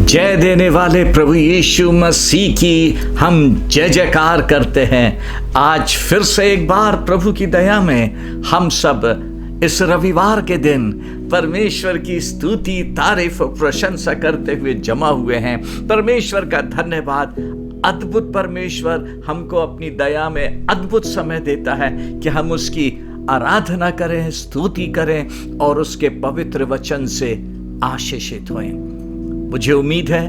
जय देने वाले प्रभु यीशु मसीह की हम जय जयकार करते हैं। आज फिर से एक बार प्रभु की दया में हम सब इस रविवार के दिन परमेश्वर की स्तुति, तारीफ और प्रशंसा करते हुए जमा हुए हैं। परमेश्वर का धन्यवाद। अद्भुत परमेश्वर हमको अपनी दया में अद्भुत समय देता है कि हम उसकी आराधना करें, स्तुति करें और उसके पवित्र वचन से आशीषित होएं। मुझे उम्मीद है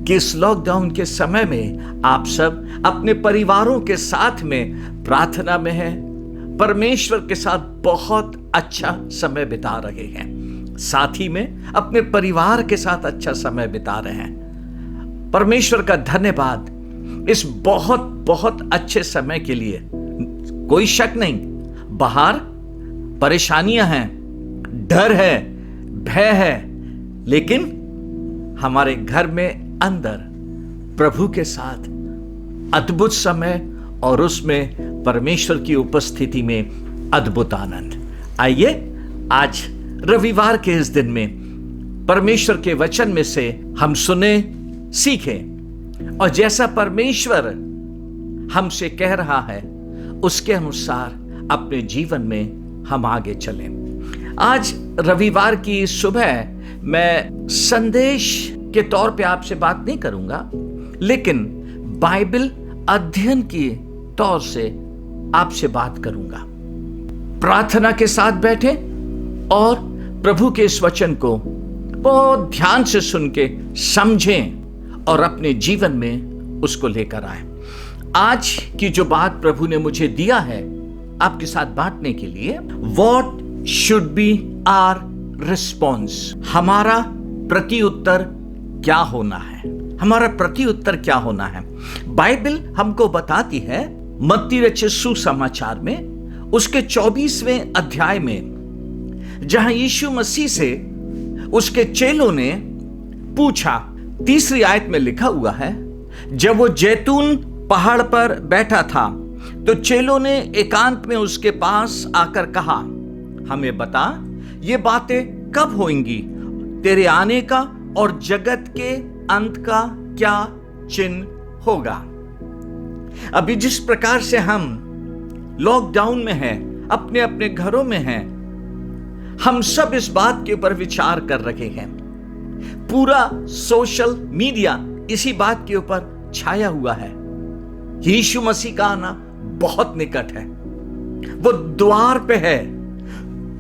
कि इस लॉकडाउन के समय में आप सब अपने परिवारों के साथ में प्रार्थना में हैं, परमेश्वर के साथ बहुत अच्छा समय बिता रहे हैं, साथ ही में अपने परिवार के साथ अच्छा समय बिता रहे हैं। परमेश्वर का धन्यवाद इस बहुत बहुत अच्छे समय के लिए। कोई शक नहीं, बाहर परेशानियां हैं, डर है, भय है, लेकिन हमारे घर में अंदर प्रभु के साथ अद्भुत समय और उसमें परमेश्वर की उपस्थिति में अद्भुत आनंद। आइए आज रविवार के इस दिन में परमेश्वर के वचन में से हम सुने, सीखें और जैसा परमेश्वर हमसे कह रहा है उसके अनुसार अपने जीवन में हम आगे चलें। आज रविवार की सुबह मैं संदेश के तौर पे आपसे बात नहीं करूंगा, लेकिन बाइबल अध्ययन के तौर से आपसे बात करूंगा। प्रार्थना के साथ बैठे और प्रभु के इस वचन को बहुत ध्यान से सुन के समझें और अपने जीवन में उसको लेकर आए। आज की जो बात प्रभु ने मुझे दिया है आपके साथ बांटने के लिए, What should be our response? हमारा प्रति उत्तर क्या होना है? हमारा प्रति उत्तर क्या होना है? बाइबल हमको बताती है मत्ती रचित सुसमाचार में उसके 24वें अध्याय में, जहां यीशु मसीह से उसके चेलों ने पूछा। 3री आयत में लिखा हुआ है, जब वो जैतून पहाड़ पर बैठा था तो चेलों ने एकांत में उसके पास आकर कहा, हमें बता ये बातें कब होंगी? तेरे आने का और जगत के अंत का क्या चिन्ह होगा? अभी जिस प्रकार से हम लॉकडाउन में हैं, अपने अपने घरों में हैं, हम सब इस बात के ऊपर विचार कर रहे हैं। पूरा सोशल मीडिया इसी बात के ऊपर छाया हुआ है। यीशु मसीह का आना बहुत निकट है, वो द्वार पे है,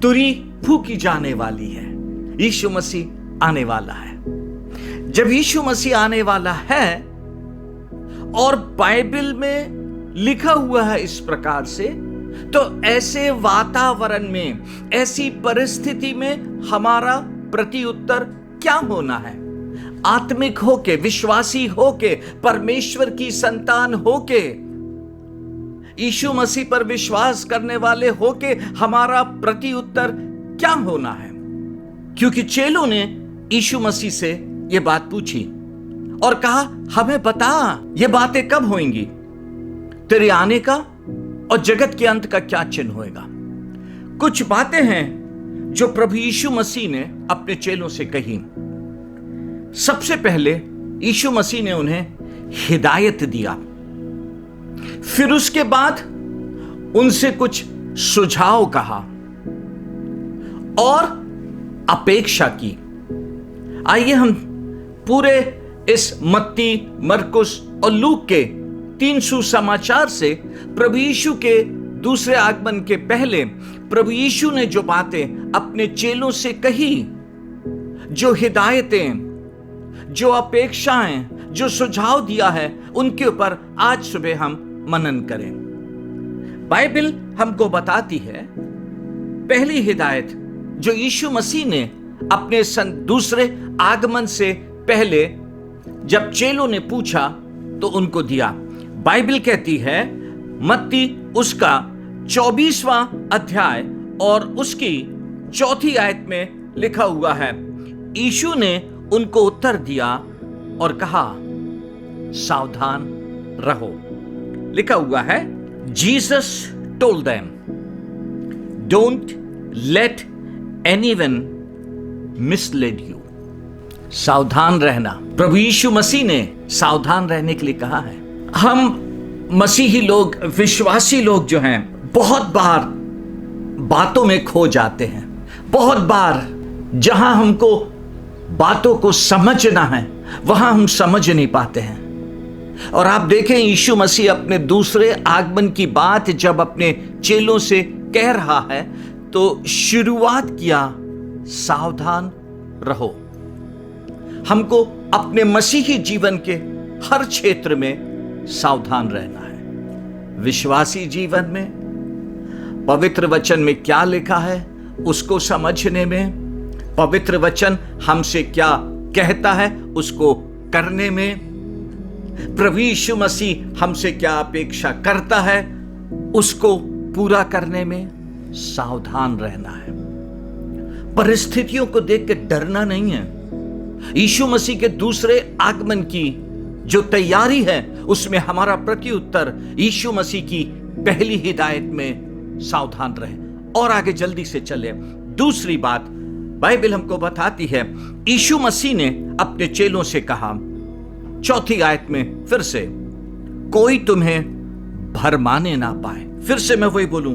तुरी फूकी जाने वाली है। यीशु मसीह आने वाला है। जब यीशु मसीह आने वाला है और बाइबल में लिखा हुआ है इस प्रकार से, तो ऐसे वातावरण में, ऐसी परिस्थिति में हमारा प्रति उत्तर क्या होना है? आत्मिक होके, विश्वासी होके, परमेश्वर की संतान होके, यीशु मसीह पर विश्वास करने वाले होके हमारा प्रति उत्तर क्या होना है? क्योंकि चेलों ने यीशु मसीह से यह बात पूछी और कहा, हमें बता ये बातें कब होंगी? तेरे आने का और जगत के अंत का क्या चिन्ह होएगा? कुछ बातें हैं जो प्रभु यीशु मसीह ने अपने चेलों से कही। सबसे पहले यीशु मसीह ने उन्हें हिदायत दिया, फिर उसके बाद उनसे कुछ सुझाव कहा और अपेक्षा की। आइए हम पूरे इस मत्ती, मरकुस और लूक के 3 सुसमाचार से प्रभु यीशु के दूसरे आगमन के पहले प्रभु यीशु ने जो बातें अपने चेलों से कही, जो हिदायतें, जो अपेक्षाएं, जो सुझाव दिया है, उनके ऊपर आज सुबह हम मनन करें। बाइबल हमको बताती है पहली हिदायत जो यीशु मसीह ने अपने दूसरे आगमन से पहले जब चेलों ने पूछा तो उनको दिया। बाइबल कहती है मत्ती उसका 24वां अध्याय और उसकी 4थी आयत में लिखा हुआ है, यीशु ने उनको उत्तर दिया और कहा, सावधान रहो। लिखा हुआ है, Jesus told them, don't let anyone misled you. सावधान रहना। प्रभु यीशु मसीह ने सावधान रहने के लिए कहा है। हम मसीही लोग, विश्वासी लोग जो हैं, बहुत बार बातों में खो जाते हैं। बहुत बार जहां हमको बातों को समझना है वहां हम समझ नहीं पाते हैं। और आप देखें, यीशु मसीह अपने दूसरे आगमन की बात जब अपने चेलों से कह रहा है तो शुरुआत किया, सावधान रहो। हमको अपने मसीही जीवन के हर क्षेत्र में सावधान रहना है। विश्वासी जीवन में पवित्र वचन में क्या लिखा है उसको समझने में, पवित्र वचन हमसे क्या कहता है उसको करने में, प्रभु यीशु मसीह हमसे क्या अपेक्षा करता है उसको पूरा करने में सावधान रहना है। परिस्थितियों को देख के डरना नहीं है। यीशु मसीह के दूसरे आगमन की जो तैयारी है उसमें हमारा प्रत्युत्तर यीशु मसीह की पहली हिदायत में सावधान रहे और आगे जल्दी से चले। दूसरी बात बाइबल हमको बताती है, यीशु मसीह ने अपने चेलों से कहा, चौथी आयत में फिर से, कोई तुम्हें भरमाने ना पाए। फिर से मैं वही बोलूं,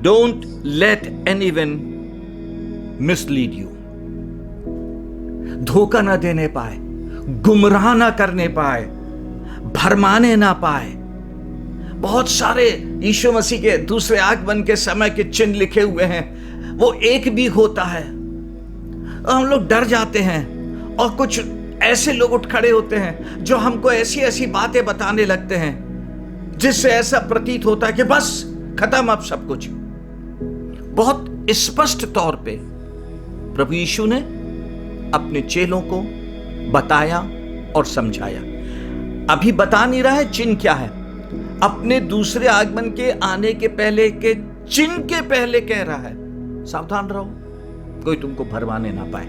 don't let anyone mislead you. धोखा ना देने पाए, गुमराह ना करने पाए, भरमाने ना पाए। बहुत सारे यीशु मसीह के दूसरे आगमन के समय के चिन्ह लिखे हुए हैं, वो एक भी होता है। हम लोग डर जाते हैं और कुछ ऐसे लोग उठ खड़े होते हैं जो हमको ऐसी ऐसी बातें बताने लगते हैं जिससे ऐसा प्रतीत होता है कि बस खत्म अब सब कुछ। बहुत स्पष्ट तौर पे प्रभु यीशु ने अपने चेलों को बताया और समझाया। अभी बता नहीं रहा है चिन्ह क्या है, अपने दूसरे आगमन के आने के पहले के चिन्ह के पहले कह रहा है, सावधान रहो, कोई तुमको भरमाने ना पाए।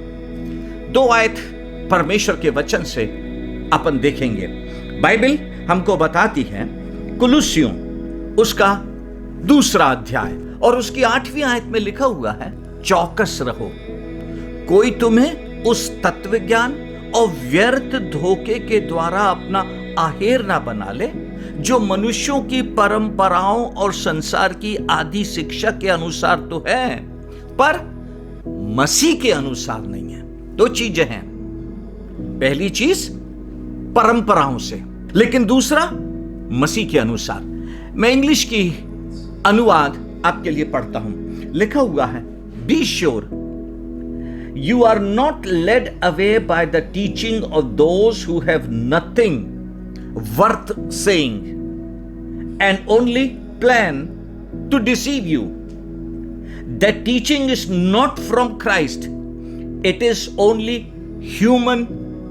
2 आयत परमेश्वर के वचन से अपन देखेंगे। बाइबल हमको बताती है, कुलुस्सियों उसका 2 अध्याय और उसकी 8वीं आयत में लिखा हुआ है, चौकस रहो, कोई तुम्हें उस तत्व ज्ञान और व्यर्थ धोखे के द्वारा अपना आहेर ना बना ले जो मनुष्यों की परंपराओं और संसार की आदि शिक्षा के अनुसार तो है पर मसीह के अनुसार नहीं है। 2 चीजें हैं, पहली चीज परंपराओं से, लेकिन दूसरा मसीह के अनुसार। मैं इंग्लिश की अनुवाद आपके लिए पढ़ता हूं। लिखा हुआ है, be sure you are not led away by the teaching of those who have nothing worth saying and only plan to deceive you. That teaching is not from Christ. It is only human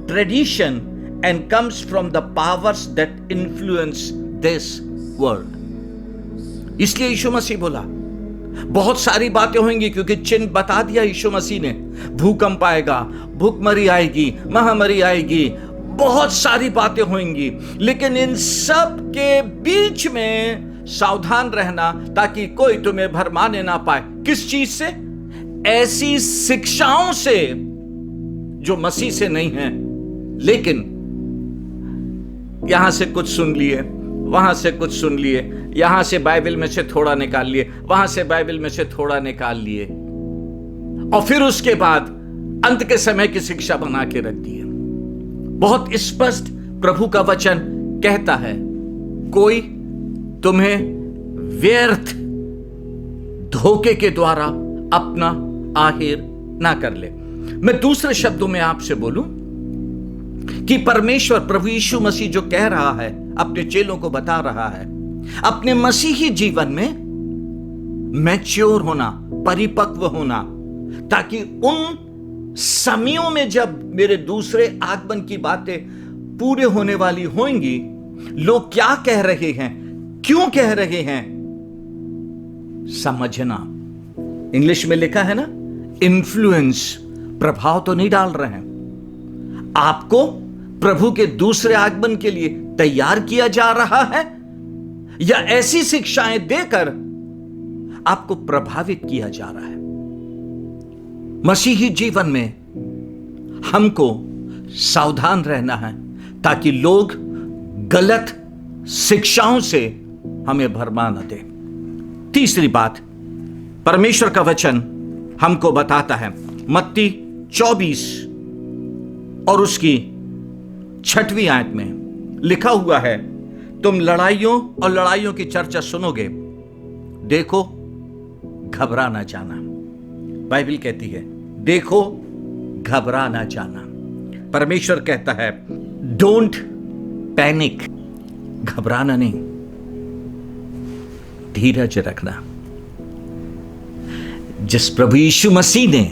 tradition and comes from the powers that influence this world. इसलिए यीशु मसीह बोला, बहुत सारी बातें होंगी क्योंकि चिन्ह बता दिया यीशु मसीह ने। भूकंप आएगा, भूखमरी आएगी, महामारी आएगी, बहुत सारी बातें होंगी, लेकिन इन सब के बीच में सावधान रहना ताकि कोई तुम्हें भरमाने ना पाए। किस चीज से? ऐसी शिक्षाओं से जो मसीह से नहीं है, लेकिन यहां से कुछ सुन लिए, वहां से कुछ सुन लिए, यहां से बाइबल में से थोड़ा निकाल लिए, वहां से बाइबल में से थोड़ा निकाल लिए, और फिर उसके बाद अंत के समय की शिक्षा बना के रख दी है। बहुत स्पष्ट प्रभु का वचन कहता है, कोई तुम्हें व्यर्थ धोखे के द्वारा अपना आहेर ना कर ले। मैं दूसरे शब्दों में आपसे बोलूं कि परमेश्वर प्रभु यीशु मसीह जो कह रहा है, अपने चेलों को बता रहा है, अपने मसीही जीवन में मैच्योर होना, परिपक्व होना, ताकि उन समयों में जब मेरे दूसरे आगमन की बातें पूरे होने वाली होंगी, लोग क्या कह रहे हैं, क्यों कह रहे हैं, समझना। इंग्लिश में लिखा है ना, इन्फ्लुएंस, प्रभाव तो नहीं डाल रहे हैं, आपको प्रभु के दूसरे आगमन के लिए तैयार किया जा रहा है या ऐसी शिक्षाएं देकर आपको प्रभावित किया जा रहा है। मसीही जीवन में हमको सावधान रहना है ताकि लोग गलत शिक्षाओं से हमें भरमा न दे। तीसरी बात, परमेश्वर का वचन हमको बताता है, मत्ती 24 और उसकी 6वीं आयत में लिखा हुआ है, तुम लड़ाइयों और लड़ाइयों की चर्चा सुनोगे, देखो घबरा ना जाना। बाइबल कहती है देखो घबरा ना जाना। परमेश्वर कहता है डोंट पैनिक, घबराना नहीं, धीरज रखना। जिस प्रभु यीशु मसीह ने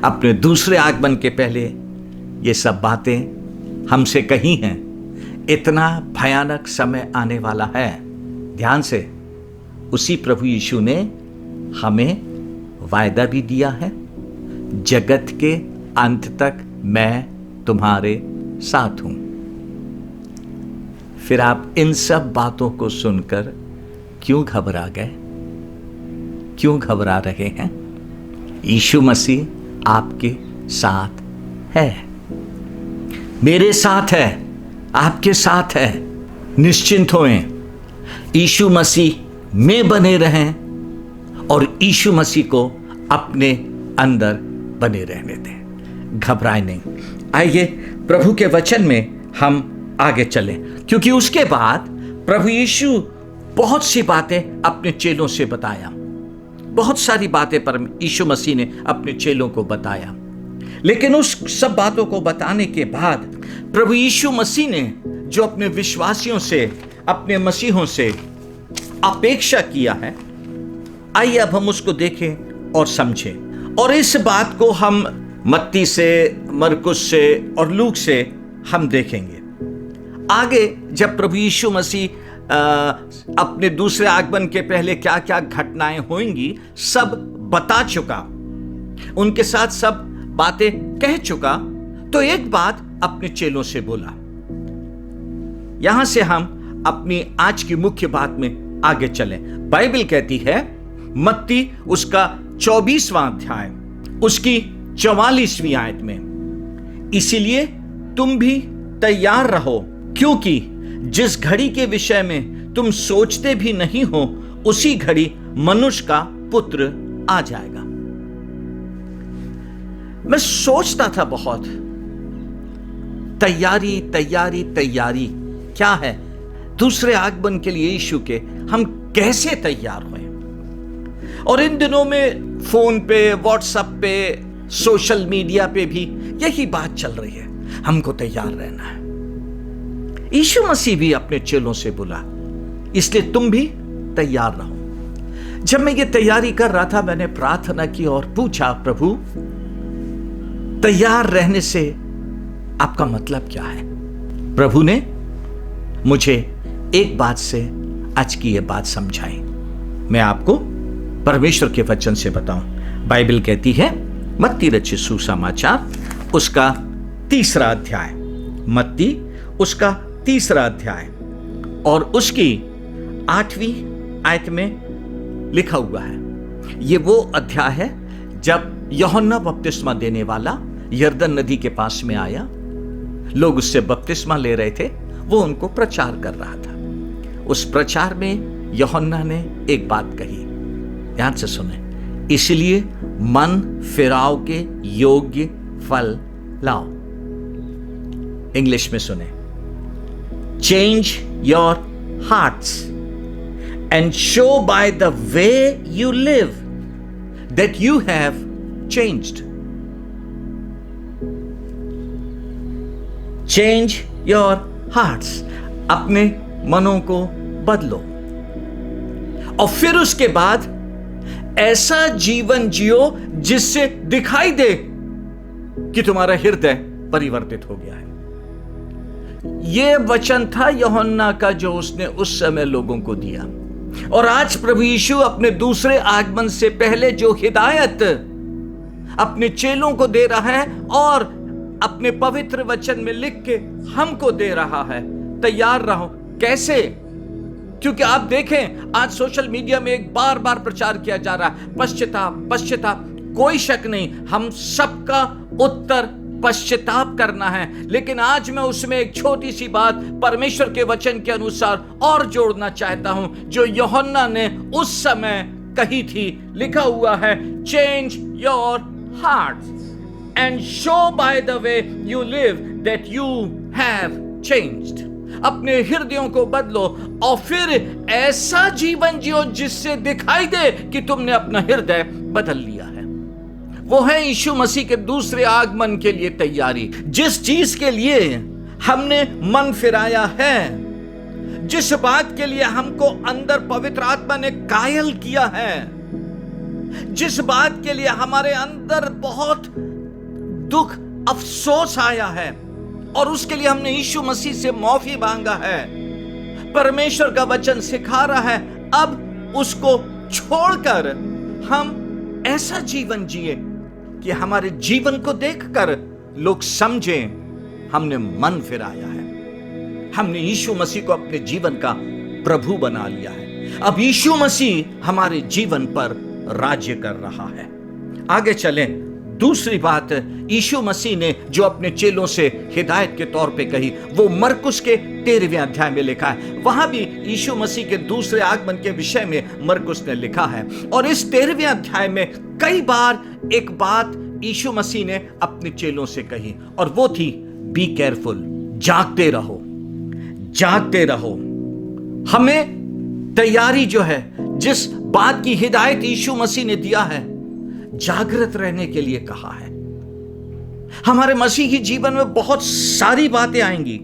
अपने दूसरे आगमन के पहले ये सब बातें हमसे कही हैं, इतना भयानक समय आने वाला है, ध्यान से, उसी प्रभु यीशु ने हमें वायदा भी दिया है, जगत के अंत तक मैं तुम्हारे साथ हूं। फिर आप इन सब बातों को सुनकर क्यों घबरा गए, क्यों घबरा रहे हैं? यीशु मसीह आपके साथ है, मेरे साथ है, आपके साथ है। निश्चिंत होएं, यीशु मसीह में बने रहें और यीशु मसीह को अपने अंदर बने रहने दें, घबराए नहीं। आइए प्रभु के वचन में हम आगे चलें, क्योंकि उसके बाद प्रभु यीशु बहुत सी बातें अपने चेलों से बताया, बहुत सारी बातें पर यीशु मसीह ने अपने चेलों को बताया। लेकिन उस सब बातों को बताने के बाद प्रभु यीशु मसीह ने जो अपने विश्वासियों से, अपने मसीहों से अपेक्षा किया है, आइए अब हम उसको देखें और समझें। और इस बात को हम मत्ती से, मरकुस से और लूक से हम देखेंगे। आगे जब प्रभु यीशु मसीह अपने दूसरे आगमन के पहले क्या क्या घटनाएं होंगी सब बता चुका, उनके साथ सब बातें कह चुका, तो एक बात अपने चेलों से बोला। यहां से हम अपनी आज की मुख्य बात में आगे चलें। बाइबल कहती है मत्ती उसका 24वां अध्याय उसकी 44वीं आयत में, इसीलिए तुम भी तैयार रहो, क्योंकि जिस घड़ी के विषय में तुम सोचते भी नहीं हो उसी घड़ी मनुष्य का पुत्र आ जाएगा। मैं सोचता था बहुत, तैयारी तैयारी तैयारी क्या है? दूसरे आगमन के लिए यीशु के हम कैसे तैयार हुए? और इन दिनों में फोन पे, व्हाट्सएप पे, सोशल मीडिया पे भी यही बात चल रही है, हमको तैयार रहना है। यीशु मसीह भी अपने चेलों से बोला, इसलिए तुम भी तैयार रहो। जब मैं ये तैयारी कर रहा था, मैंने प्रार्थना की और पूछा, प्रभु तैयार रहने से आपका मतलब क्या है? प्रभु ने मुझे एक बात से आज की ये बात समझाई। मैं आपको परमेश्वर के वचन से बताऊं। बाइबल कहती है मत्ती रचित सुसमाचार उसका 3रा अध्याय, मत्ती उसका 3रा अध्याय और उसकी 8वीं आयत में लिखा हुआ है। ये वो अध्याय है जब यूहन्ना बपतिस्मा देने वाला यरदन नदी के पास में आया, लोग उससे बपतिस्मा ले रहे थे, वो उनको प्रचार कर रहा था। उस प्रचार में यूहन्ना ने एक बात कही, ध्यान से सुने, इसलिए मन फिराव के योग्य फल लाओ। इंग्लिश में सुने, change your hearts and show by the way you live that you have changed. Change your hearts, अपने मनों को बदलो और फिर उसके बाद ऐसा जीवन जियो जिससे दिखाई दे कि तुम्हारा हृदय परिवर्तित हो गया है। यह वचन था यूहन्ना का जो उसने उस समय लोगों को दिया। और आज प्रभु यीशु अपने दूसरे आगमन से पहले जो हिदायत अपने चेलों को दे रहा है और अपने पवित्र वचन में लिख के हमको दे रहा है, तैयार रहो। कैसे? क्योंकि आप देखें आज सोशल मीडिया में एक बार बार प्रचार किया जा रहा है, पश्चाताप पश्चाताप। कोई शक नहीं, हम सबका उत्तर पश्चाताप करना है। लेकिन आज मैं उसमें एक छोटी सी बात परमेश्वर के वचन के अनुसार और जोड़ना चाहता हूं, जो यूहन्ना ने उस समय कही थी। लिखा हुआ है, change your heart and show by the way you live that you have changed. अपने हृदयों को बदलो और फिर ऐसा जीवन जियो जिससे दिखाई दे कि तुमने अपना हृदय बदल लिया है। वो है यीशु मसीह के दूसरे आगमन के लिए तैयारी। जिस चीज के लिए हमने मन फिराया है, जिस बात के लिए हमको अंदर पवित्र आत्मा ने कायल किया है, जिस बात के लिए हमारे अंदर बहुत दुख अफसोस आया है और उसके लिए हमने यीशु मसीह से माफी मांगा है, परमेश्वर का वचन सिखा रहा है, अब उसको छोड़कर हम ऐसा जीवन जिए कि हमारे जीवन को देखकर लोग समझें हमने मन फिराया है, हमने यीशु मसीह को अपने जीवन का प्रभु बना लिया है। अब यीशु मसीह हमारे जीवन पर राज्य कर रहा है। आगे चलें। दूसरी बात यीशु मसीह ने जो अपने चेलों से हिदायत के तौर पे कही, वो मरकुस के 13वें अध्याय में लिखा है। वहां भी यीशु मसीह के दूसरे आगमन के विषय में मरकुस ने लिखा है। और इस 13वें अध्याय में कई बार एक बात यीशु मसीह ने अपने चेलों से कही, और वो थी, बी केयरफुल, जागते रहो, जागते रहो। हमें तैयारी जो है, जिस बात की हिदायत यीशु मसीह ने दिया है, जागृत रहने के लिए कहा है। हमारे मसीही जीवन में बहुत सारी बातें आएंगी,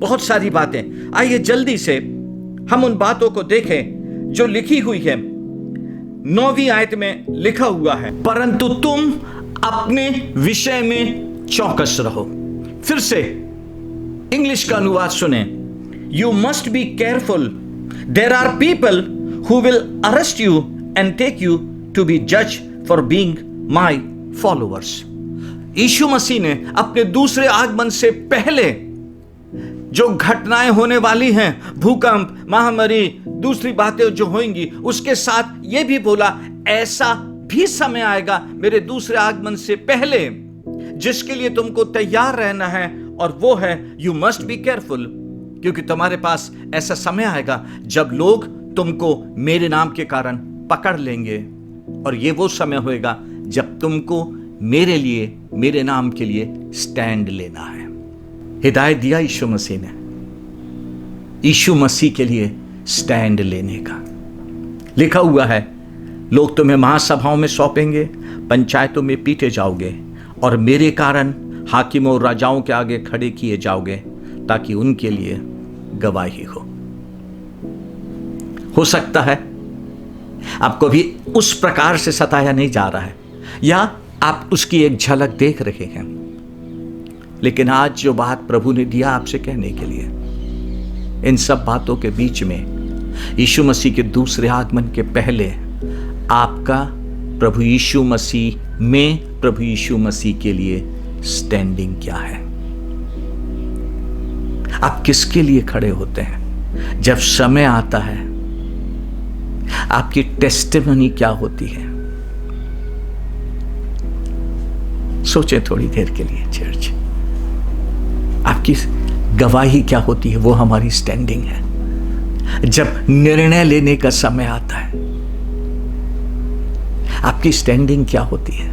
बहुत सारी बातें। आइए जल्दी से हम उन बातों को देखें जो लिखी हुई है। 9वीं आयत में लिखा हुआ है, परंतु तुम अपने विषय में चौकस रहो। फिर से इंग्लिश का अनुवाद सुने। You must be careful, there are people who will arrest you and take you to be judged for being my followers। यीशु मसीह ने अपने दूसरे आगमन से पहले जो घटनाएं होने वाली हैं, भूकंप, महामारी, दूसरी बातें जो होंगी, उसके साथ यह भी बोला, ऐसा भी समय आएगा मेरे दूसरे आगमन से पहले जिसके लिए तुमको तैयार रहना है, और वो है यू मस्ट बी केयरफुल। क्योंकि तुम्हारे पास ऐसा समय आएगा जब लोग तुमको मेरे नाम के कारण पकड़ लेंगे, और ये वो समय होएगा जब तुमको मेरे लिए, मेरे नाम के लिए स्टैंड लेना है। हिदायत दिया यीशु मसीह ने, यीशु मसीह के लिए स्टैंड लेने का। लिखा हुआ है, लोग तुम्हें महासभाओं में सौंपेंगे, पंचायतों में पीटे जाओगे, और मेरे कारण हाकिमों और राजाओं के आगे खड़े किए जाओगे, ताकि उनके लिए गवाही हो सकता है आपको भी उस प्रकार से सताया नहीं जा रहा है, या आप उसकी एक झलक देख रहे हैं। लेकिन आज जो बात प्रभु ने दिया आपसे कहने के लिए, इन सब बातों के बीच में यीशु मसीह के दूसरे आगमन के पहले आपका प्रभु यीशु मसीह में, प्रभु यीशु मसीह के लिए स्टैंडिंग क्या है? आप किसके लिए खड़े होते हैं? जब समय आता है आपकी टेस्टिमनी क्या होती है? सोचें थोड़ी देर के लिए चर्च, आपकी गवाही क्या होती है? वो हमारी स्टैंडिंग है। जब निर्णय लेने का समय आता है, आपकी स्टैंडिंग क्या होती है?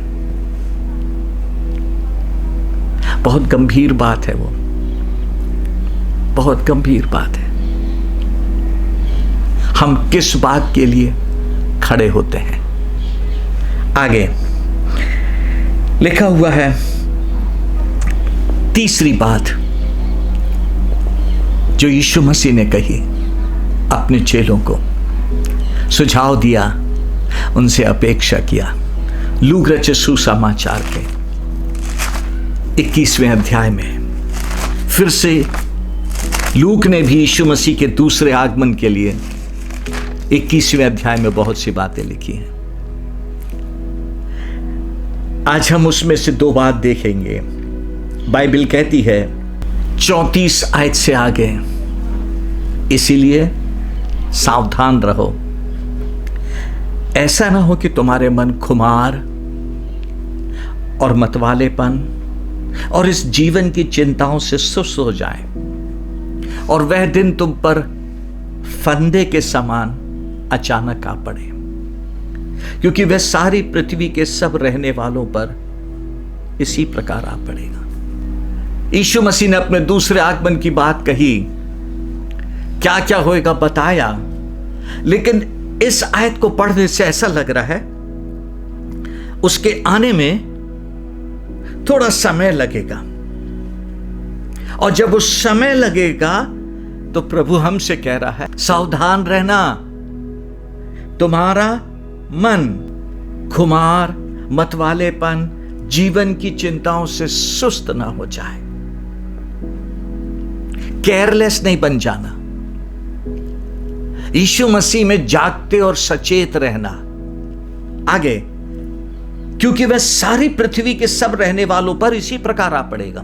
बहुत गंभीर बात है वो, बहुत गंभीर बात है। हम किस बात के लिए खड़े होते हैं? आगे लिखा हुआ है, तीसरी बात जो यीशु मसीह ने कही, अपने चेलों को सुझाव दिया, उनसे अपेक्षा किया। लूक रचित सुसमाचार के 21वें अध्याय में फिर से लूक ने भी यीशु मसीह के दूसरे आगमन के लिए 21वें अध्याय में बहुत सी बातें लिखी हैं। आज हम उसमें से 2 बात देखेंगे। बाइबल कहती है 34 आयत से आगे, इसीलिए सावधान रहो, ऐसा ना हो कि तुम्हारे मन खुमार और मतवालेपन और इस जीवन की चिंताओं से सुस्त हो जाए, और वह दिन तुम पर फंदे के समान अचानक आ पड़े, क्योंकि वह सारी पृथ्वी के सब रहने वालों पर इसी प्रकार आ पड़ेगा। यीशु मसीह ने अपने दूसरे आगमन की बात कही, क्या क्या होएगा बताया, लेकिन इस आयत को पढ़ने से ऐसा लग रहा है उसके आने में थोड़ा समय लगेगा, और जब वो समय लगेगा तो प्रभु हमसे कह रहा है, सावधान रहना, तुम्हारा मन खुमार, मतवालेपन, जीवन की चिंताओं से सुस्त ना हो जाए, केयरलेस नहीं बन जाना, यीशु मसीह में जागते और सचेत रहना। आगे, क्योंकि वह सारी पृथ्वी के सब रहने वालों पर इसी प्रकार आ पड़ेगा।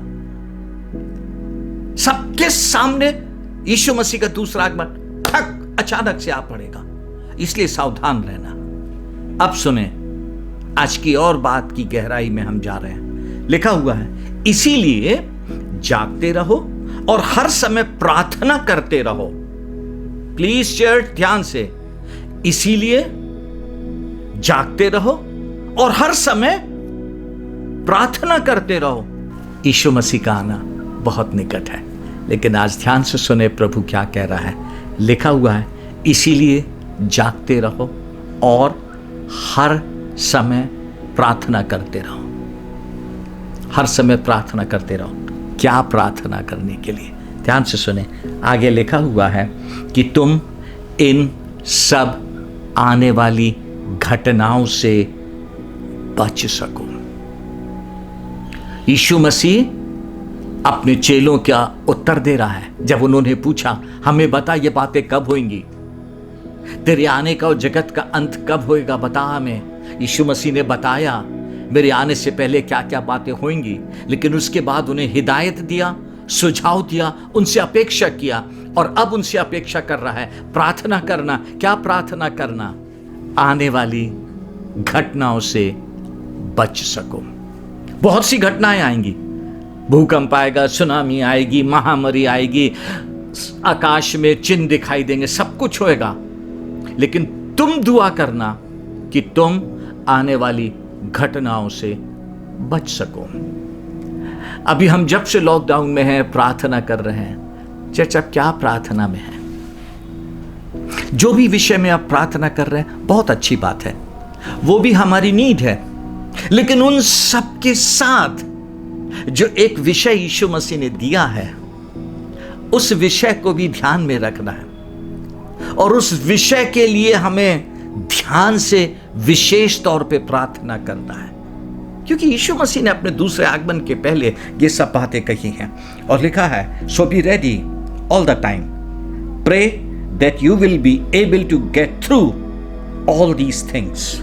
सबके सामने यीशु मसीह का दूसरा आगमन ठक अचानक से आ पड़ेगा, इसलिए सावधान रहना। अब सुने, आज की और बात की गहराई में हम जा रहे हैं। लिखा हुआ है, इसीलिए जागते रहो और हर समय प्रार्थना करते रहो। प्लीज चर्च ध्यान से, इसीलिए जागते रहो और हर समय प्रार्थना करते रहो। यीशु मसीह का आना बहुत निकट है, लेकिन आज ध्यान से सुने प्रभु क्या कह रहा है। लिखा हुआ है, इसीलिए जागते रहो और हर समय प्रार्थना करते रहो। हर समय प्रार्थना करते रहो। क्या प्रार्थना करने के लिए? ध्यान से सुने, आगे लिखा हुआ है कि तुम इन सब आने वाली घटनाओं से बच सको। यीशु मसीह अपने चेलों का उत्तर दे रहा है, जब उन्होंने पूछा, हमें बता ये बातें कब होंगी, तेरे आने का और जगत का अंत कब होएगा, बता हमें। यीशु मसीह ने बताया मेरे आने से पहले क्या क्या बातें होंगी, लेकिन उसके बाद उन्हें हिदायत दिया, सुझाव दिया, उनसे अपेक्षा किया, और अब उनसे अपेक्षा कर रहा है प्रार्थना करना। क्या प्रार्थना करना? आने वाली घटनाओं से बच सको। बहुत सी घटनाएं आएंगी, भूकंप आएगा, सुनामी आएगी, महामारी आएगी, आकाश में चिन्ह दिखाई देंगे, सब कुछ होएगा, लेकिन तुम दुआ करना कि तुम आने वाली घटनाओं से बच सको। अभी हम जब से लॉकडाउन में हैं, प्रार्थना कर रहे हैं। चर्च, अब क्या प्रार्थना में है? जो भी विषय में आप प्रार्थना कर रहे हैं, बहुत अच्छी बात है, वो भी हमारी नीड है, लेकिन उन सब के साथ जो एक विषय यीशु मसीह ने दिया है, उस विषय को भी ध्यान में रखना है, और उस विषय के लिए हमें ध्यान से विशेष तौर पे प्रार्थना करना है, क्योंकि यीशु मसीह ने अपने दूसरे आगमन के पहले ये सब बातें कही हैं, और लिखा है, so be ready all the time, pray that you will be able to get through all these things.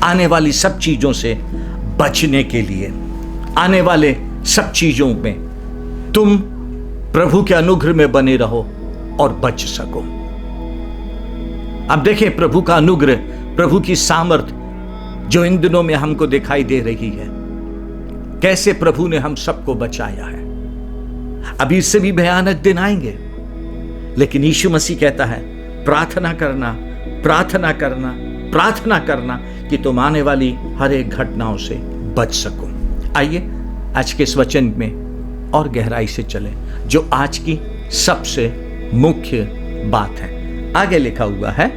आने वाली सब चीजों से बचने के लिए, आने वाले सब चीजों में तुम प्रभु के अनुग्रह में बने रहो और बच सको। अब देखें प्रभु का अनुग्रह, प्रभु की सामर्थ जो इन दिनों में हमको दिखाई दे रही है, कैसे प्रभु ने हम सबको बचाया है। अभी इससे भी भयानक दिन आएंगे, लेकिन यीशु मसीह कहता है, प्रार्थना करना, प्रार्थना करना, प्रार्थना करना कि तुम आने वाली हर एक घटनाओं से बच सको। आइए आज के इस वचन में और गहराई से चलें, जो आज की सबसे मुख्य बात है। आगे लिखा हुआ है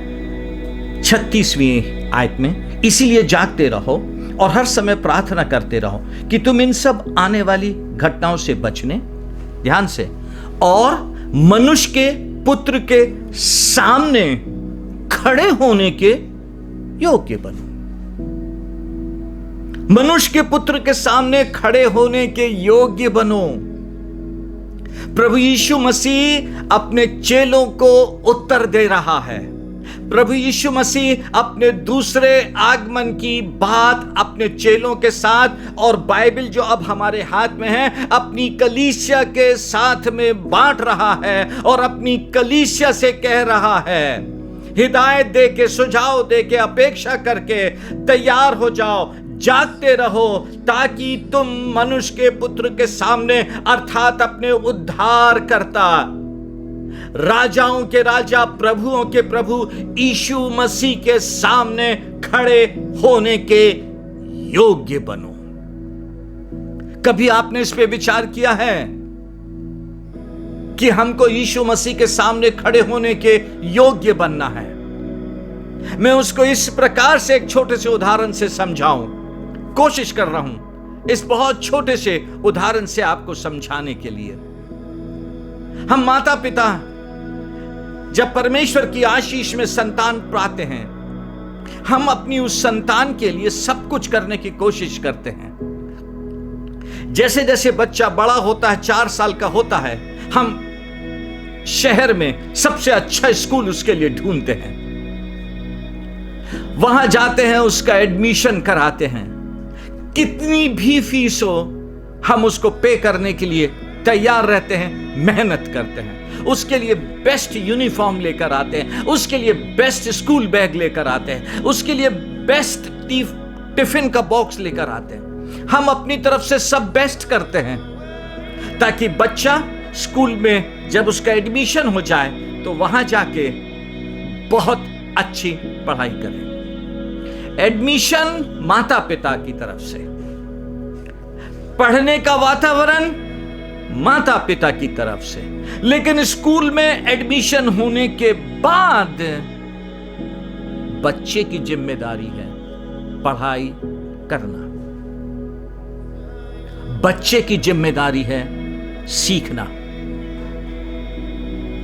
36वीं आयत में, इसीलिए जागते रहो और हर समय प्रार्थना करते रहो कि तुम इन सब आने वाली घटनाओं से बचने, ध्यान से, और मनुष्य के पुत्र के सामने खड़े होने के योग्य बनो। मनुष्य के पुत्र के सामने खड़े होने के योग्य बनो। प्रभु यीशु मसीह अपने चेलों को उत्तर दे रहा है। प्रभु यीशु मसीह अपने दूसरे आगमन की बात अपने चेलों के साथ, और बाइबल जो अब हमारे हाथ में है, अपनी कलीसिया के साथ में बांट रहा है, और अपनी कलीसिया से कह रहा है, हिदायत दे के, सुझाव दे के, अपेक्षा करके तैयार हो जाओ, जागते रहो ताकि तुम मनुष्य के पुत्र के सामने अर्थात अपने उद्धारकर्ता, राजाओं के राजा, प्रभुओं के प्रभु यीशु मसीह के सामने खड़े होने के योग्य बनो। कभी आपने इस पे विचार किया है कि हमको यीशु मसीह के सामने खड़े होने के योग्य बनना है? मैं उसको इस प्रकार से एक छोटे से उदाहरण से समझाऊं, कोशिश कर रहा हूं इस बहुत छोटे से उदाहरण से आपको समझाने के लिए। हम माता पिता जब परमेश्वर की आशीष में संतान पाते हैं, हम अपनी उस संतान के लिए सब कुछ करने की कोशिश करते हैं। जैसे जैसे बच्चा बड़ा होता है, 4 साल का होता है, हम शहर में सबसे अच्छा स्कूल उसके लिए ढूंढते हैं, वहां जाते हैं, उसका एडमिशन कराते हैं। कितनी भी फीस हो हम उसको पे करने के लिए तैयार रहते हैं, मेहनत करते हैं, उसके लिए बेस्ट यूनिफॉर्म लेकर आते हैं, उसके लिए बेस्ट स्कूल बैग लेकर आते हैं, उसके लिए बेस्ट टिफिन का बॉक्स लेकर आते हैं। हम अपनी तरफ से सब बेस्ट करते हैं ताकि बच्चा स्कूल में जब उसका एडमिशन हो जाए तो वहां जाके बहुत अच्छी पढ़ाई करे। एडमिशन माता पिता की तरफ से, पढ़ने का वातावरण माता पिता की तरफ से, लेकिन स्कूल में एडमिशन होने के बाद बच्चे की जिम्मेदारी है पढ़ाई करना। बच्चे की जिम्मेदारी है सीखना।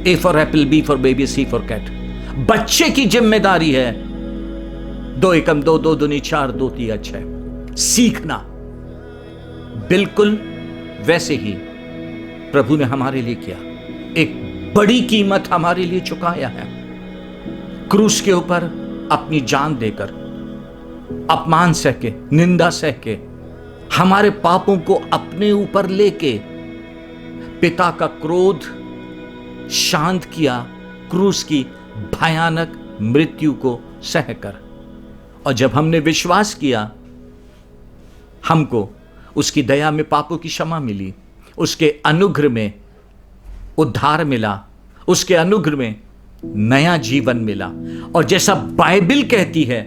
A for apple, B for baby, C for cat। बच्चे की जिम्मेदारी है 2 एकम 2, 2 दूनी 4, 2 तिया 6 सीखना। बिल्कुल वैसे ही प्रभु ने हमारे लिए किया, एक बड़ी कीमत हमारे लिए चुकाया है। क्रूस के ऊपर अपनी जान देकर, अपमान सह के, निंदा सह के, हमारे पापों को अपने ऊपर लेके पिता का क्रोध शांत किया, क्रूस की भयानक मृत्यु को सहकर। और जब हमने विश्वास किया, हमको उसकी दया में पापों की क्षमा मिली, उसके अनुग्रह में उद्धार मिला, उसके अनुग्रह में नया जीवन मिला। और जैसा बाइबल कहती है,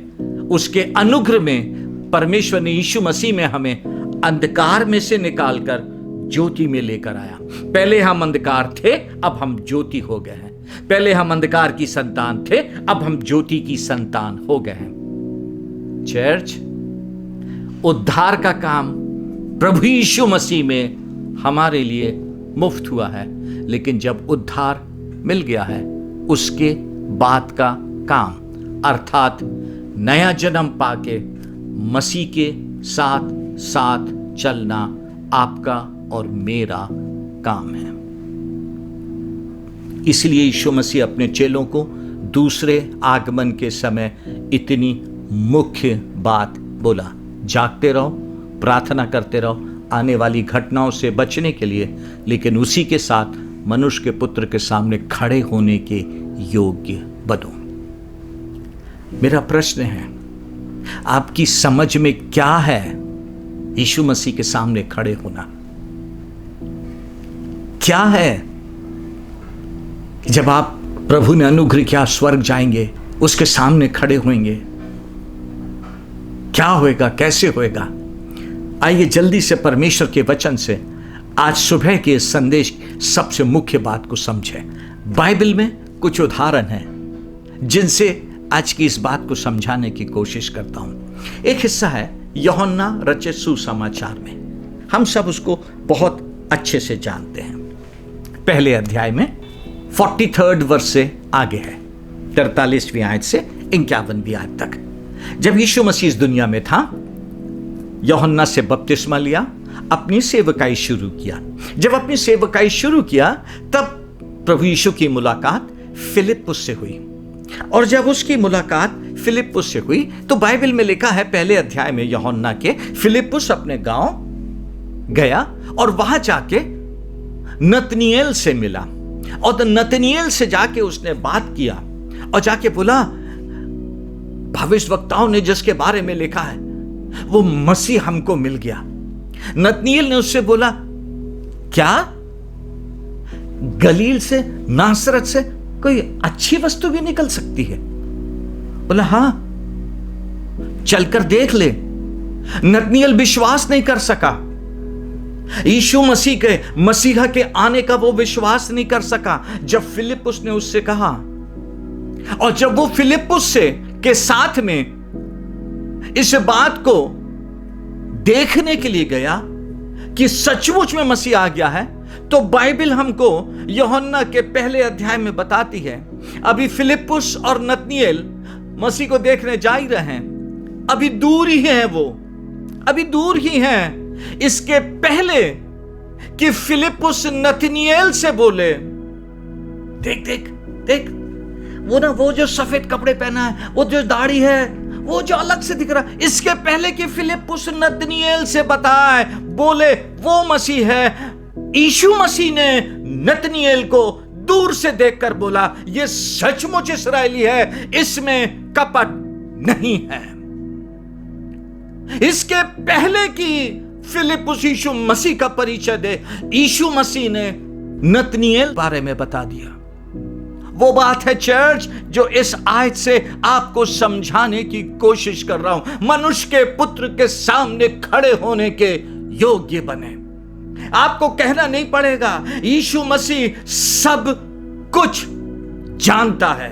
उसके अनुग्रह में परमेश्वर ने यीशु मसीह में हमें अंधकार में से निकालकर ज्योति में लेकर आया। पहले हम अंधकार थे, अब हम ज्योति हो गए हैं। पहले हम अंधकार की संतान थे, अब हम ज्योति की संतान हो गए हैं। चर्च, उद्धार का काम प्रभु यीशु मसीह में हमारे लिए मुफ्त हुआ है, लेकिन जब उद्धार मिल गया है, उसके बाद का काम अर्थात नया जन्म पाके मसीह के साथ साथ चलना आपका और मेरा काम है। इसलिए यीशु मसीह अपने चेलों को दूसरे आगमन के समय इतनी मुख्य बात बोला, जागते रहो, प्रार्थना करते रहो आने वाली घटनाओं से बचने के लिए, लेकिन उसी के साथ मनुष्य के पुत्र के सामने खड़े होने के योग्य बनो। मेरा प्रश्न है, आपकी समझ में क्या है यीशु मसीह के सामने खड़े होना? क्या है? जब आप प्रभु ने अनुग्रह किया, स्वर्ग जाएंगे, उसके सामने खड़े होंगे, क्या होएगा, कैसे होएगा? आइए जल्दी से परमेश्वर के वचन से आज सुबह के संदेश सबसे मुख्य बात को समझें। बाइबल में कुछ उदाहरण हैं जिनसे आज की इस बात को समझाने की कोशिश करता हूं। एक हिस्सा है यूहन्ना रचित सुसमाचार में, हम सब उसको बहुत अच्छे से जानते हैं। पहले अध्याय में 43 वर्ष से आगे है, 43वीं आयत से 51वीं आयत तक। जब यीशु मसीह इस दुनिया में था, यूहन्ना से बपतिस्मा लिया, अपनी सेवकाई शुरू किया। जब अपनी सेवकाई शुरू किया, तब प्रभु यीशु की मुलाकात फिलिप्पुस से हुई। और जब उसकी मुलाकात फिलिप्पुस से हुई, तो बाइबल में लिखा है पहले अध्याय में यूहन्ना के, फिलिप्पुस अपने गांव गया और वहां जाके नतनिएल से मिला। और नतनिएल से जाके उसने बात किया और जाके बोला, भविष्यवक्ताओं ने जिसके बारे में लिखा है, वो मसीह हमको मिल गया। नतनीएल ने उससे बोला, क्या गलील से, नासरत से कोई अच्छी वस्तु भी निकल सकती है? बोला, हां, चलकर देख ले। नतनीएल विश्वास नहीं कर सका, यीशु मसीह के, मसीहा के आने का वो विश्वास नहीं कर सका जब फिलिप्पुस ने उससे कहा। और जब वो फिलिप्पुस से के साथ में इस बात को देखने के लिए गया कि सचमुच में मसीह आ गया है, तो बाइबल हमको यूहन्ना के पहले अध्याय में बताती है, अभी फिलिप्पुस और नतनीएल मसीह को देखने जा ही रहे हैं। अभी दूर ही है, वो अभी दूर ही है। इसके पहले कि फिलिप्पुस नतनीएल से बोले, देख देख देख, वो ना, वो जो सफेद कपड़े पहना है, वो जो दाढ़ी है, वो जो अलग से दिख रहा है, इसके पहले कि फिलिप्पुस नतनीएल से बताए, बोले वो मसीह है, यीशु मसीह ने नतनीएल को दूर से देखकर बोला, ये सचमुच इस्राएली है, इसमें कपट नहीं है। इसके पहले कि फिलिप्पुस यीशु मसीह का परिचय दे, यीशु मसीह ने नतनीएल बारे में बता दिया। वो बात है चर्च जो इस आयत से आपको समझाने की कोशिश कर रहा हूं। मनुष्य के पुत्र के सामने खड़े होने के योग्य बने। आपको कहना नहीं पड़ेगा, यीशु मसीह सब कुछ जानता है।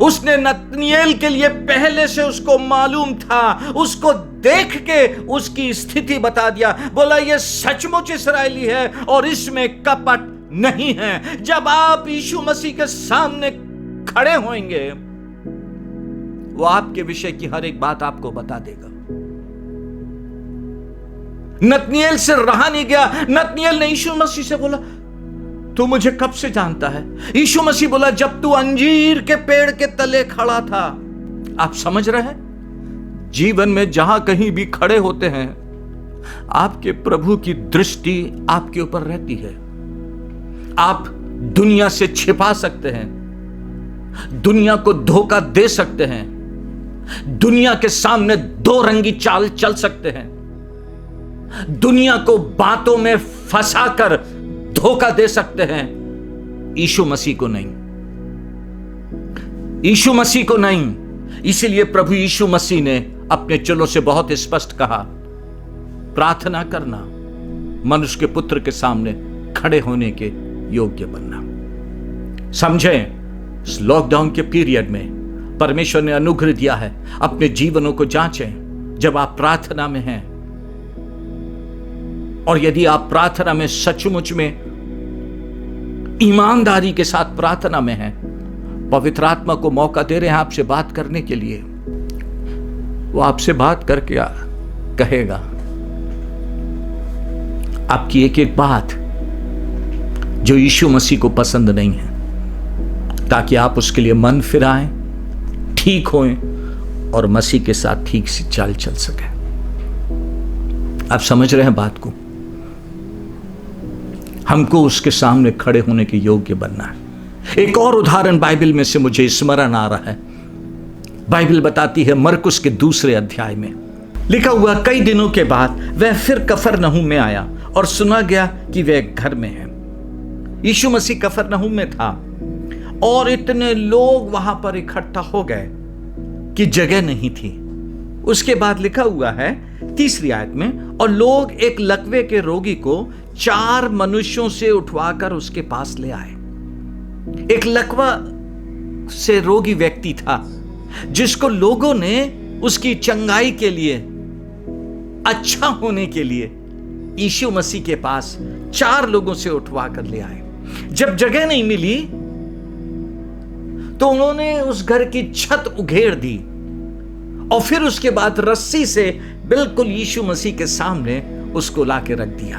उसने नतनीएल के लिए पहले से उसको मालूम था, उसको देख के उसकी स्थिति बता दिया, बोला ये सचमुच इस्राएली है और इसमें कपट नहीं है। जब आप यीशु मसीह के सामने खड़े होंगे, वो आपके विषय की हर एक बात आपको बता देगा। नतनीएल से रहा नहीं गया। नतनीएल ने यीशु मसीह से बोला, तू मुझे कब से जानता है? यीशु मसीह बोला, जब तू अंजीर के पेड़ के तले खड़ा था। आप समझ रहे हैं, जीवन में जहां कहीं भी खड़े होते हैं, आपके प्रभु की दृष्टि आपके ऊपर रहती है। आप दुनिया से छिपा सकते हैं, दुनिया को धोखा दे सकते हैं, दुनिया के सामने दो रंगी चाल चल सकते हैं, दुनिया को बातों में फंसाकर धोखा दे सकते हैं। यीशु मसीह को नहीं, यीशु मसीह को नहीं। इसीलिए प्रभु यीशु मसीह ने अपने चेलों से बहुत स्पष्ट कहा, प्रार्थना करना, मनुष्य के पुत्र के सामने खड़े होने के योग्य बनना। समझें, इस लॉकडाउन के पीरियड में परमेश्वर ने अनुग्रह दिया है। अपने जीवनों को जांचें जब आप प्रार्थना में हैं, और यदि आप प्रार्थना में सचमुच में ईमानदारी के साथ प्रार्थना में हैं, पवित्र आत्मा को मौका दे रहे हैं आपसे बात करने के लिए, वो आपसे बात करके कहेगा आपकी एक एक बात जो यीशु मसीह को पसंद नहीं है, ताकि आप उसके लिए मन फिराएं, ठीक होएं और मसीह के साथ ठीक से चाल चल सके। आप समझ रहे हैं बात को? हमको उसके सामने खड़े होने के योग्य बनना है। एक और उदाहरण बाइबल में से मुझे स्मरण आ रहा है। बाइबल बताती है, मरकुस के 2 अध्याय में लिखा हुआ, कई दिनों के बाद वह फिर कफरनहूम में आया और सुना गया कि वह घर में है। यीशु मसीह कफरनहूम में था और इतने लोग वहां पर इकट्ठा हो गए कि जगह नहीं थी। उसके बाद लिखा हुआ है 3 आयत में, और लोग एक लकवे के रोगी को 4 मनुष्यों से उठवाकर उसके पास ले आए। एक लकवा से रोगी व्यक्ति था जिसको लोगों ने उसकी चंगाई के लिए, अच्छा होने के लिए यीशु मसीह के पास 4 लोगों से उठवा कर ले आए। जब जगह नहीं मिली तो उन्होंने उस घर की छत उघेड़ दी और फिर उसके बाद रस्सी से बिल्कुल यीशु मसीह के सामने उसको लाके रख दिया।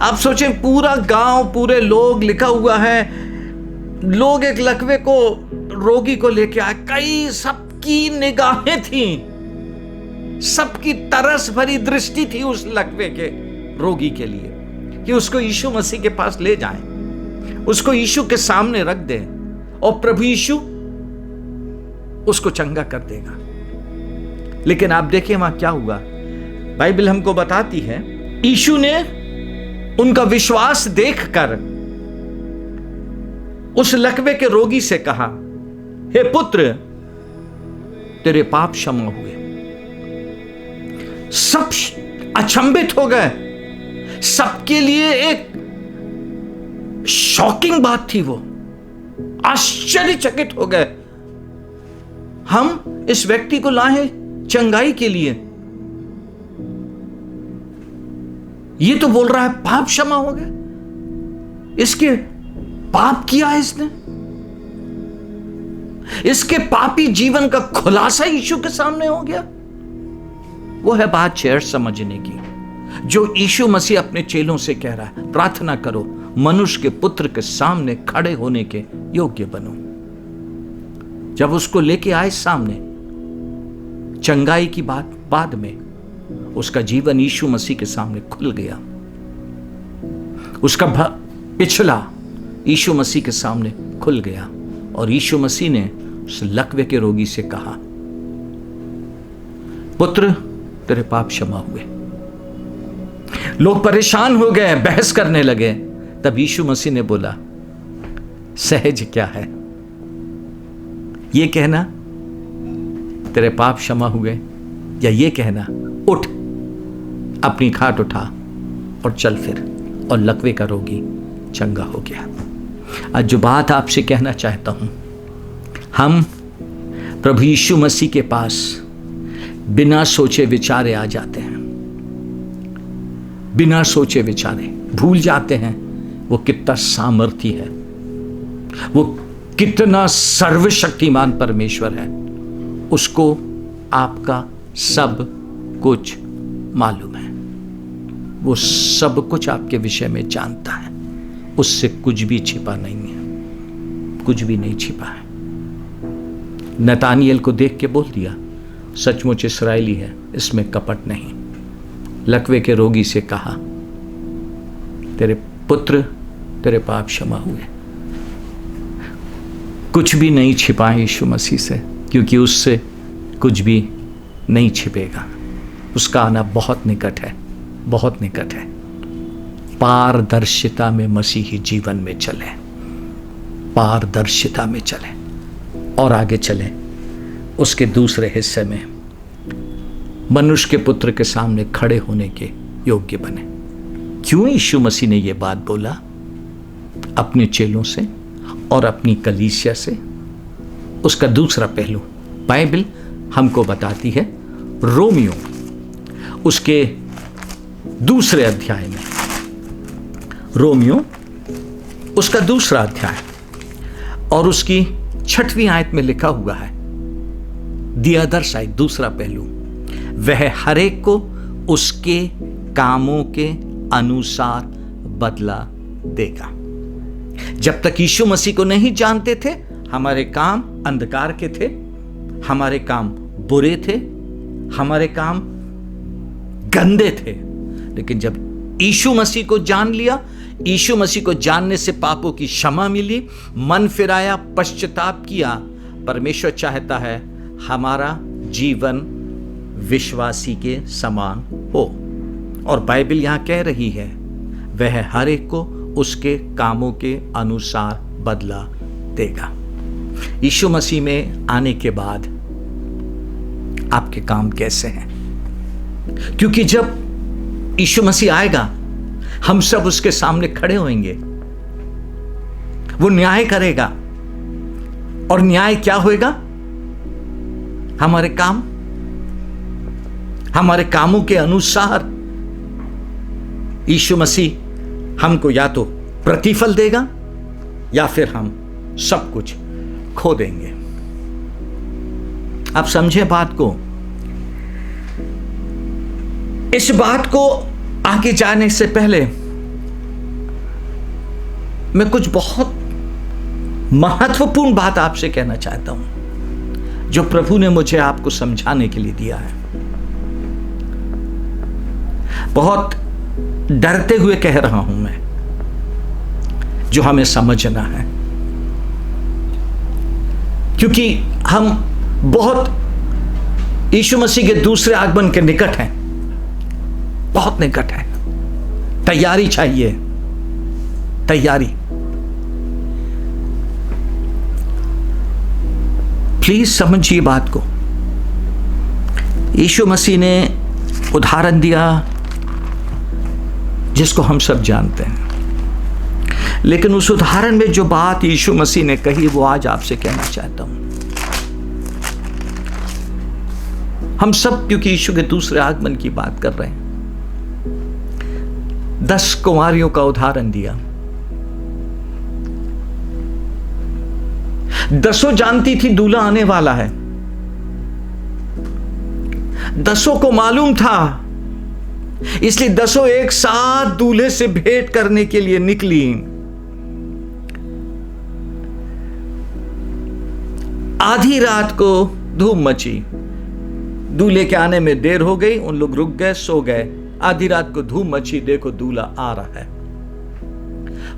आप सोचें, पूरा गांव, पूरे लोग, लिखा हुआ है, लोग एक लकवे को, रोगी को लेके आए। कई सबकी निगाहें थी, सबकी तरस भरी दृष्टि थी उस लकवे के रोगी के लिए कि उसको यीशु मसीह के पास ले जाएं, उसको यीशु के सामने रख दें और प्रभु यीशु उसको चंगा कर देगा। लेकिन आप देखिए वहां क्या हुआ। बाइबल हमको बताती है, यीशु ने उनका विश्वास देखकर उस लकवे के रोगी से कहा, हे पुत्र, तेरे पाप क्षमा हुए। सब अचंभित हो गए, सबके लिए एक शॉकिंग बात थी, वो आश्चर्यचकित हो गए। हम इस व्यक्ति को लाए चंगाई के लिए, ये तो बोल रहा है पाप क्षमा हो गया। इसके पाप किया है इसने, इसके पापी जीवन का खुलासा यीशु के सामने हो गया। वो है बात शेयर समझने की, जो यीशु मसीह अपने चेलों से कह रहा है, प्रार्थना करो मनुष्य के पुत्र के सामने खड़े होने के योग्य बनो। जब उसको लेके आए सामने चंगाई की बात, बाद में उसका जीवन यीशु मसीह के सामने खुल गया। उसका पिछला यीशु मसीह के सामने खुल गया और यीशु मसीह ने उस लकवे के रोगी से कहा, पुत्र, तेरे पाप क्षमा हुए। लोग परेशान हो गए, बहस करने लगे। तब यीशु मसीह ने बोला, सहज क्या है ये कहना तेरे पाप क्षमा हुए, या ये कहना उठ, अपनी खाट उठा और चल फिर। और लकवे का रोगी चंगा हो गया। आज जो बात आपसे कहना चाहता हूं, हम प्रभु यीशु मसीह के पास बिना सोचे विचारे आ जाते हैं, बिना सोचे विचारे भूल जाते हैं वो कितना सामर्थी है, वो कितना सर्वशक्तिमान परमेश्वर है। उसको आपका सब कुछ मालूम है, वो सब कुछ आपके विषय में जानता है, उससे कुछ भी छिपा नहीं है, कुछ भी नहीं छिपा है। नतानिएल को देख के बोल दिया, सचमुच इस्राएली है, इसमें कपट नहीं। लकवे के रोगी से कहा, तेरे पुत्र, तेरे पाप क्षमा हुए। कुछ भी नहीं छिपा यीशु मसीह से, क्योंकि उससे कुछ भी नहीं छिपेगा। उसका आना बहुत निकट है, बहुत निकट है। पारदर्शिता में मसीही जीवन में चले, पारदर्शिता में चले और आगे चले। उसके दूसरे हिस्से में मनुष्य के पुत्र के सामने खड़े होने के योग्य बने। क्यों यीशु मसीह ने यह बात बोला अपने चेलों से और अपनी कलीसिया से? उसका दूसरा पहलू बाइबल हमको बताती है। रोमियो उसके दूसरे अध्याय में, रोमियो उसका दूसरा अध्याय और उसकी 6वीं आयत में लिखा हुआ है, दी अदर साइड, दूसरा पहलू, वह हरेक को उसके कामों के अनुसार बदला देगा। जब तक यीशु मसीह को नहीं जानते थे, हमारे काम अंधकार के थे, हमारे काम बुरे थे, हमारे काम गंदे थे। लेकिन जब यीशु मसीह को जान लिया, यीशु मसीह को जानने से पापों की क्षमा मिली, मन फिराया, पश्चाताप किया, परमेश्वर चाहता है हमारा जीवन विश्वासी के समान हो। और बाइबल यहां कह रही है, वह हर एक को उसके कामों के अनुसार बदला देगा। यीशु मसीह में आने के बाद आपके काम कैसे हैं? क्योंकि जब यीशु मसीह आएगा, हम सब उसके सामने खड़े होंगे, वो न्याय करेगा। और न्याय क्या होगा? हमारे काम, हमारे कामों के अनुसार यीशु मसीह हमको या तो प्रतिफल देगा या फिर हम सब कुछ खो देंगे। आप समझे बात को? इस बात को आगे जाने से पहले मैं कुछ बहुत महत्वपूर्ण बात आपसे कहना चाहता हूं, जो प्रभु ने मुझे आपको समझाने के लिए दिया है। बहुत डरते हुए कह रहा हूं मैं, जो हमें समझना है, क्योंकि हम बहुत यीशु मसीह के दूसरे आगमन के निकट हैं, बहुत निकट है। तैयारी चाहिए, तैयारी। प्लीज समझिए बात को। यीशु मसीह ने उदाहरण दिया जिसको हम सब जानते हैं, लेकिन उस उदाहरण में जो बात यीशु मसीह ने कही वो आज आपसे कहना चाहता हूं। हम सब क्योंकि यीशु के दूसरे आगमन की बात कर रहे हैं, 10 कुंवारियों का उदाहरण दिया। 10 जानती थी दूल्हा आने वाला है, 10 को मालूम था, इसलिए 10 एक साथ दूल्हे से भेंट करने के लिए निकली। आधी रात को धूम मची, दूल्हे के आने में देर हो गई, उन लोग रुक गए, सो गए। आधी रात को धूम मची, देखो दूल्हा आ रहा है।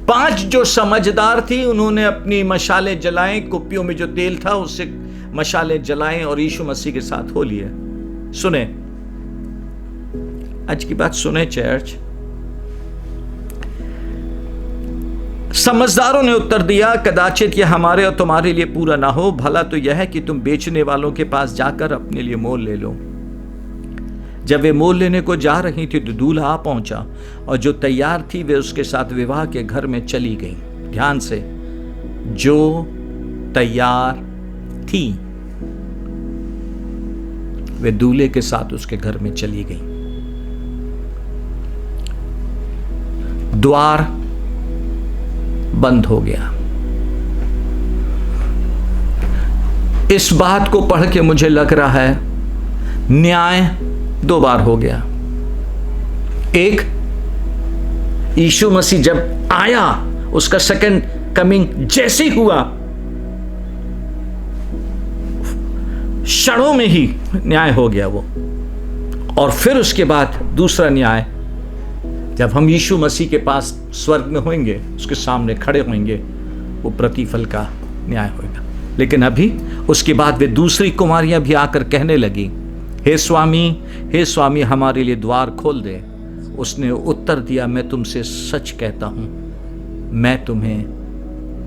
5 जो समझदार थी उन्होंने अपनी मशाले जलाए, कुप्पियों में जो तेल था उससे मशाले जलाए और यीशु मसीह के साथ हो लिए। सुने, आज की बात सुने चर्च। समझदारों ने उत्तर दिया, कदाचित यह हमारे और तुम्हारे लिए पूरा ना हो, भला तो यह है कि तुम बेचने वालों के पास जाकर अपने लिए मोल ले लो। जब वे मोल लेने को जा रही थी तो दूल्हा आ पहुंचा और जो तैयार थी वे उसके साथ विवाह के घर में चली गई। ध्यान से, जो तैयार थी वे दूल्हे के साथ उसके घर में चली गई। द्वार बंद हो गया। इस बात को पढ़ के मुझे लग रहा है न्याय 2 बार हो गया। एक, यीशु मसीह जब आया, उसका सेकंड कमिंग जैसे हुआ, क्षणों में ही न्याय हो गया वो। और फिर उसके बाद दूसरा न्याय, जब हम यीशु मसीह के पास स्वर्ग में होंगे, उसके सामने खड़े होंगे, वो प्रतिफल का न्याय होगा। लेकिन अभी उसके बाद वे दूसरी कुमारियां भी आकर कहने लगी, हे स्वामी, हमारे लिए द्वार खोल दे। उसने उत्तर दिया, मैं तुमसे सच कहता हूं, मैं तुम्हें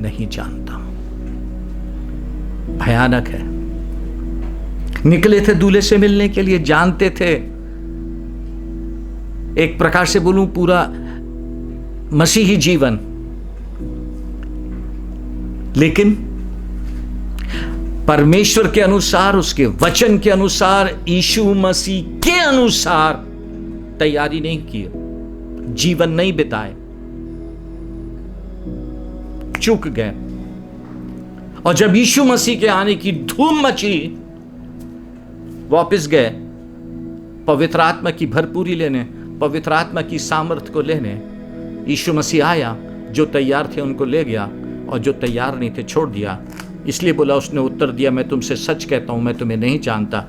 नहीं जानता हूं। भयानक है। निकले थे दूल्हे से मिलने के लिए, जानते थे, एक प्रकार से बोलूं पूरा मसीही जीवन, लेकिन परमेश्वर के अनुसार, उसके वचन के अनुसार, यीशु मसीह के अनुसार तैयारी नहीं की, जीवन नहीं बिताए, चूक गए। और जब यीशु मसीह के आने की धूम मची, वापस गए पवित्र आत्मा की भरपूरी लेने, पवित्र आत्मा की सामर्थ को लेने। यीशु मसीह आया, जो तैयार थे उनको ले गया और जो तैयार नहीं थे छोड़ दिया। इसलिए बोला, उसने उत्तर दिया, मैं तुमसे सच कहता हूं, मैं तुम्हें नहीं जानता।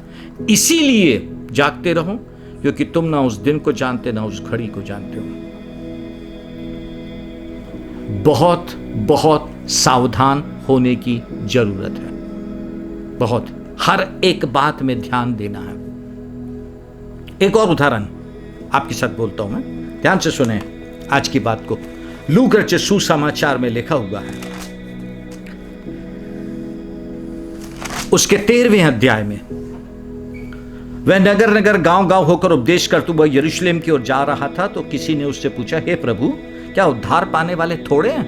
इसीलिए जागते रहो, क्योंकि तुम ना उस दिन को जानते ना उस घड़ी को जानते हो। बहुत बहुत सावधान होने की जरूरत है, बहुत, हर एक बात में ध्यान देना है। एक और उदाहरण आपके साथ बोलता हूं मैं, ध्यान से सुने आज की बात को। लूक रचित सुसमाचार में लिखा हुआ है, उसके 13वें अध्याय में, वह नगर नगर गांव गांव होकर उपदेश करते हुए यरूशलेम की ओर जा रहा था, तो किसी ने उससे पूछा, हे प्रभु, क्या उद्धार पाने वाले थोड़े हैं?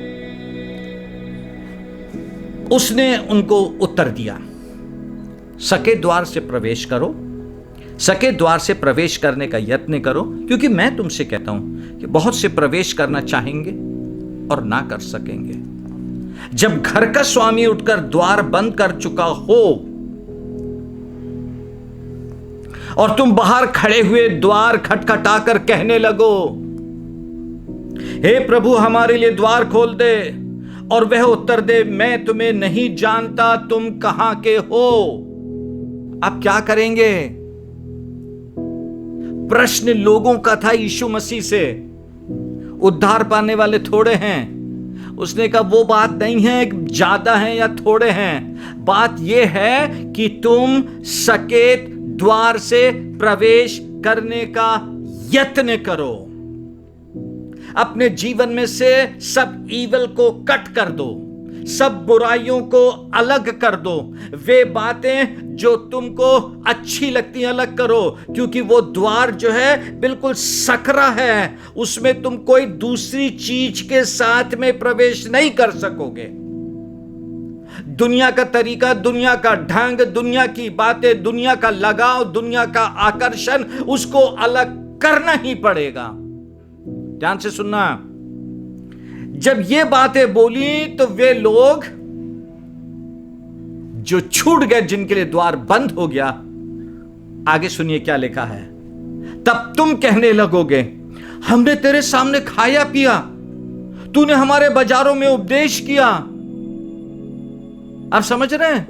उसने उनको उत्तर दिया, सके द्वार से प्रवेश करो, सके द्वार से प्रवेश करने का यत्न करो, क्योंकि मैं तुमसे कहता हूं कि बहुत से प्रवेश करना चाहेंगे और ना कर सकेंगे। जब घर का स्वामी उठकर द्वार बंद कर चुका हो और तुम बाहर खड़े हुए द्वार खटखटाकर कहने लगो, हे प्रभु, हमारे लिए द्वार खोल दे, और वह उत्तर दे, मैं तुम्हें नहीं जानता, तुम कहां के हो, आप क्या करेंगे? प्रश्न लोगों का था यीशु मसीह से, उद्धार पाने वाले थोड़े हैं। उसने कहा, वो बात नहीं है ज्यादा हैं या थोड़े हैं, बात यह है कि तुम सकेत द्वार से प्रवेश करने का यत्न करो। अपने जीवन में से सब ईवल को कट कर दो, सब बुराइयों को अलग कर दो। वे बातें जो तुमको अच्छी लगती हैं अलग करो, क्योंकि वो द्वार जो है बिल्कुल सकरा है, उसमें तुम कोई दूसरी चीज के साथ में प्रवेश नहीं कर सकोगे। दुनिया का तरीका, दुनिया का ढंग, दुनिया की बातें, दुनिया का लगाव, दुनिया का आकर्षण, उसको अलग करना ही पड़ेगा। ध्यान से सुनना। जब ये बातें बोली तो वे लोग जो छूट गए, जिनके लिए द्वार बंद हो गया, आगे सुनिए क्या लिखा है। तब तुम कहने लगोगे, हमने तेरे सामने खाया पिया, तूने हमारे बाजारों में उपदेश किया। आप समझ रहे हैं?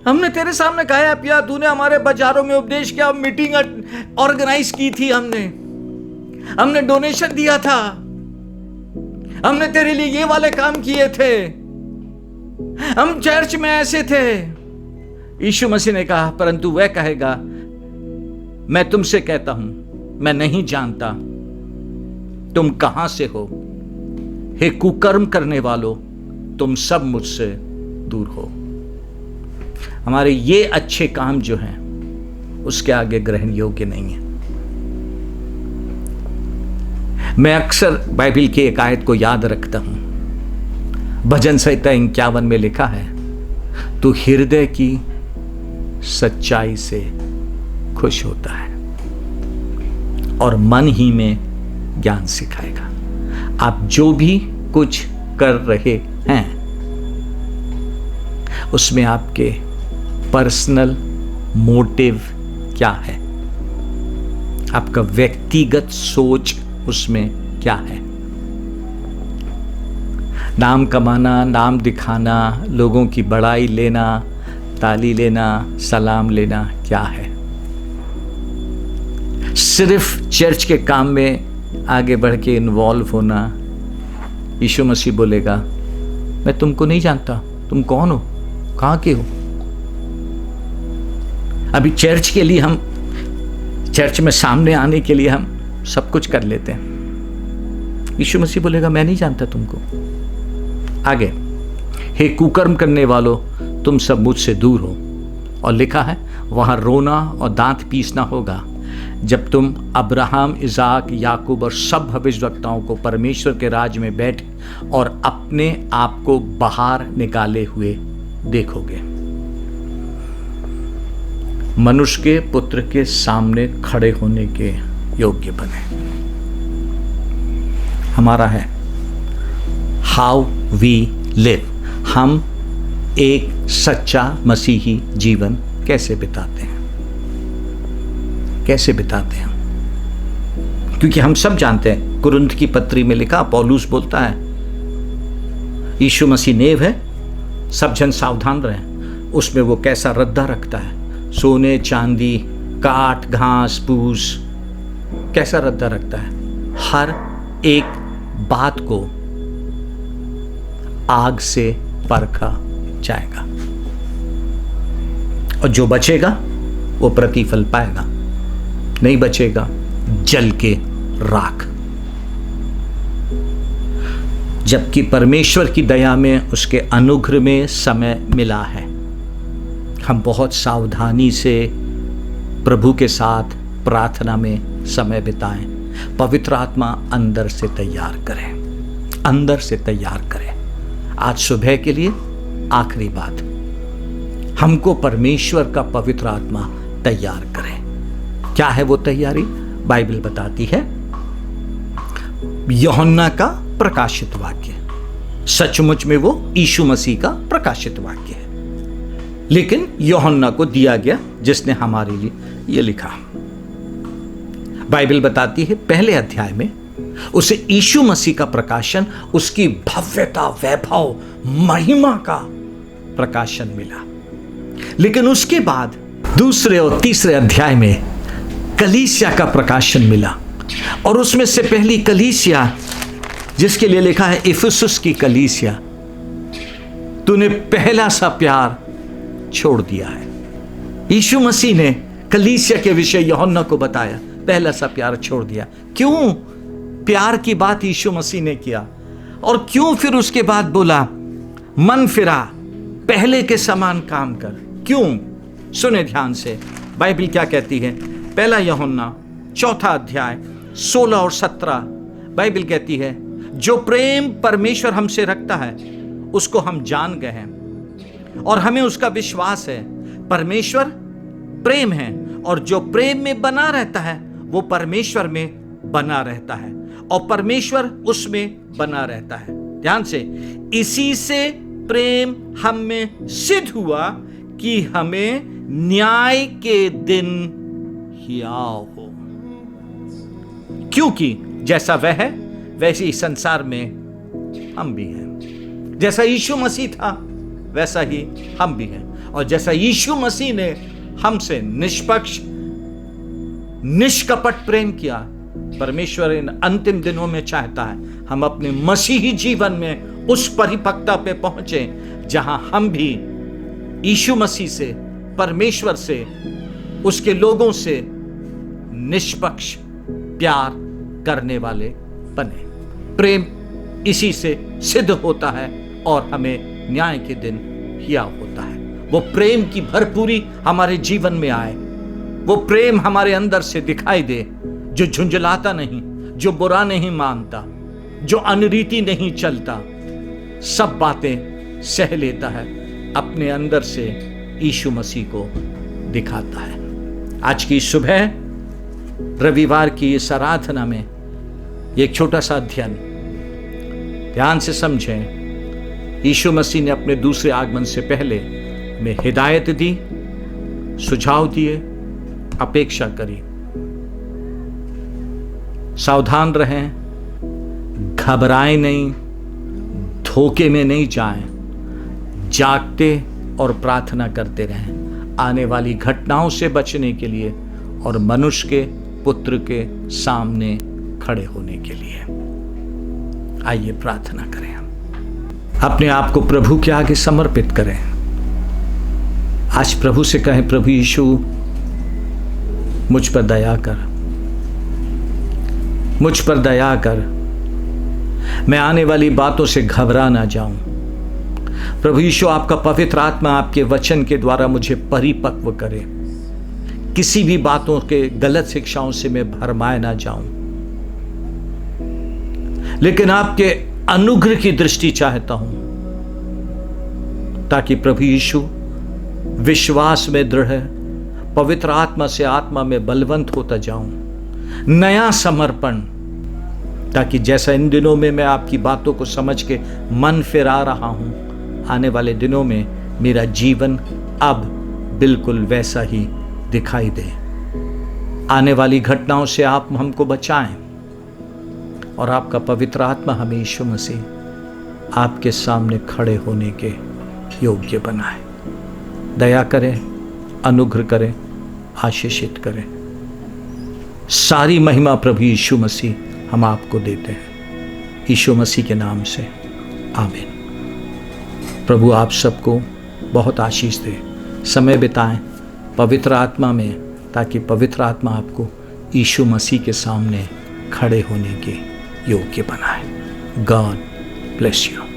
हमने तेरे सामने खाया पिया, तूने हमारे बाजारों में उपदेश किया, मीटिंग ऑर्गेनाइज की थी, हमने डोनेशन दिया था, हमने तेरे लिए ये वाले काम किए थे, हम चर्च में ऐसे थे। यीशु मसीह ने कहा, परंतु वह कहेगा, मैं तुमसे कहता हूं, मैं नहीं जानता तुम कहां से हो। हे कुकर्म करने वालों, तुम सब मुझसे दूर हो। हमारे ये अच्छे काम जो हैं उसके आगे ग्रहण योग्य नहीं है। मैं अक्सर बाइबल की एक आयत को याद रखता हूं। भजन संहिता 51 में लिखा है, तू हृदय की सच्चाई से खुश होता है और मन ही में ज्ञान सिखाएगा। आप जो भी कुछ कर रहे हैं उसमें आपके पर्सनल मोटिव क्या है, आपका व्यक्तिगत सोच उसमें क्या है। नाम कमाना, नाम दिखाना, लोगों की बड़ाई लेना, ताली लेना, सलाम लेना क्या है? सिर्फ चर्च के काम में आगे बढ़ के इन्वॉल्व होना। यीशु मसीह बोलेगा, मैं तुमको नहीं जानता, तुम कौन हो, कहां के हो। अभी चर्च के लिए हम, चर्च में सामने आने के लिए हम सब कुछ कर लेते हैं। यीशु मसीह बोलेगा, मैं नहीं जानता तुमको। आगे, हे कुकर्म करने वालों, तुम सब मुझसे दूर हो। और लिखा है, वहां रोना और दांत पीसना होगा जब तुम अब्राहम, इजाक, याकूब और सब भविष्यवक्ताओं को परमेश्वर के राज्य में बैठ और अपने आप को बाहर निकाले हुए देखोगे। मनुष्य के पुत्र के सामने खड़े होने के योग्य बने। हमारा है हाउ वी लिव, हम एक सच्चा मसीही जीवन कैसे बिताते हैं, कैसे बिताते हैं। क्योंकि हम सब जानते हैं, कुरिन्थ की पत्री में लिखा, पौलुस बोलता है, यीशु मसीह नेव है, सब जन सावधान रहें। उसमें वो कैसा रद्दा रखता है, सोने चांदी, काठ, घास फूस, कैसा रद्दा रखता है। हर एक बात को आग से परखा जाएगा और जो बचेगा वो प्रतिफल पाएगा, नहीं बचेगा जल के राख। जबकि परमेश्वर की दया में, उसके अनुग्रह में समय मिला है, हम बहुत सावधानी से प्रभु के साथ प्रार्थना में समय बिताएं। पवित्र आत्मा अंदर से तैयार करें, अंदर से तैयार करें। आज सुबह के लिए आखिरी बात, हमको परमेश्वर का पवित्र आत्मा तैयार करे। क्या है वो तैयारी? बाइबल बताती है, यूहन्ना का प्रकाशित वाक्य, सचमुच में वो यीशु मसीह का प्रकाशित वाक्य है, लेकिन यूहन्ना को दिया गया जिसने हमारे लिए ये लिखा। बाइबल बताती है पहले अध्याय में उसे यीशु मसीह का प्रकाशन, उसकी भव्यता, वैभव, महिमा का प्रकाशन मिला। लेकिन उसके बाद दूसरे और तीसरे अध्याय में कलीसिया का प्रकाशन मिला, और उसमें से पहली कलीसिया जिसके लिए लिखा है इफिसुस की कलीसिया, तूने पहला सा प्यार छोड़ दिया है। यीशु मसीह ने कलीसिया के विषय यूहन्ना को बताया, पहला सा प्यार छोड़ दिया। क्यों प्यार की बात यीशु मसीह ने किया, और क्यों फिर उसके बाद बोला मन फिरा, पहले के समान काम कर। क्यों? सुने ध्यान से, बाइबल क्या कहती है। पहला यूहन्ना 4 अध्याय 16 और 17 बाइबल कहती है, जो प्रेम परमेश्वर हमसे रखता है उसको हम जान गए हैं और हमें उसका विश्वास है। परमेश्वर प्रेम है और जो प्रेम में बना रहता है वो परमेश्वर में बना रहता है और परमेश्वर उसमें बना रहता है। ध्यान से, इसी से प्रेम हम में सिद्ध हुआ कि हमें न्याय के दिन हियाव हो, क्योंकि जैसा वह है वैसे ही संसार में हम भी हैं। जैसा यीशु मसीह था वैसा ही हम भी हैं, और जैसा यीशु मसीह ने हमसे निष्पक्ष निष्कपट प्रेम किया, परमेश्वर इन अंतिम दिनों में चाहता है हम अपने मसीही जीवन में उस परिपक्वता पे पहुंचे जहां हम भी यीशु मसीह से, परमेश्वर से, उसके लोगों से निष्पक्ष प्यार करने वाले बने। प्रेम इसी से सिद्ध होता है और हमें न्याय के दिन हियाव होता है। वो प्रेम की भरपूरी हमारे जीवन में आए, वो प्रेम हमारे अंदर से दिखाई दे, जो झुंझलाता नहीं, जो बुरा नहीं मानता, जो अनरीति नहीं चलता, सब बातें सह लेता है, अपने अंदर से यीशु मसीह को दिखाता है। आज की सुबह रविवार की इस आराधना में एक छोटा सा अध्ययन ध्यान से समझें। यीशु मसीह ने अपने दूसरे आगमन से पहले में हिदायत दी, सुझाव दिए, अपेक्षा करी। सावधान रहें, घबराएं नहीं, धोखे में नहीं जाएं, जागते और प्रार्थना करते रहें आने वाली घटनाओं से बचने के लिए और मनुष्य के पुत्र के सामने खड़े होने के लिए। आइए प्रार्थना करें, हम अपने आप को प्रभु के आगे समर्पित करें। आज प्रभु से कहें, प्रभु यीशु मुझ पर दया कर, मुझ पर दया कर, मैं आने वाली बातों से घबरा ना जाऊं। प्रभु यीशु, आपका पवित्र आत्मा आपके वचन के द्वारा मुझे परिपक्व करे, किसी भी बातों के गलत शिक्षाओं से मैं भरमाए ना जाऊं, लेकिन आपके अनुग्रह की दृष्टि चाहता हूं, ताकि प्रभु यीशु विश्वास में दृढ़, पवित्र आत्मा से आत्मा में बलवंत होता जाऊं, नया समर्पण, ताकि जैसा इन दिनों में मैं आपकी बातों को समझ के मन फिरा रहा हूं, आने वाले दिनों में मेरा जीवन अब बिल्कुल वैसा ही दिखाई दे। आने वाली घटनाओं से आप हमको बचाएं और आपका पवित्र आत्मा हमें यीशु मसीह आपके सामने खड़े होने के योग्य बनाए। दया करें, अनुग्रह करें, आशीषित करें। सारी महिमा प्रभु यीशु मसीह हम आपको देते हैं, यीशु मसीह के नाम से, आमीन। प्रभु आप सबको बहुत आशीष दे। समय बिताएं पवित्र आत्मा में, ताकि पवित्र आत्मा आपको यीशु मसीह के सामने खड़े होने के योग्य बनाए। God bless you.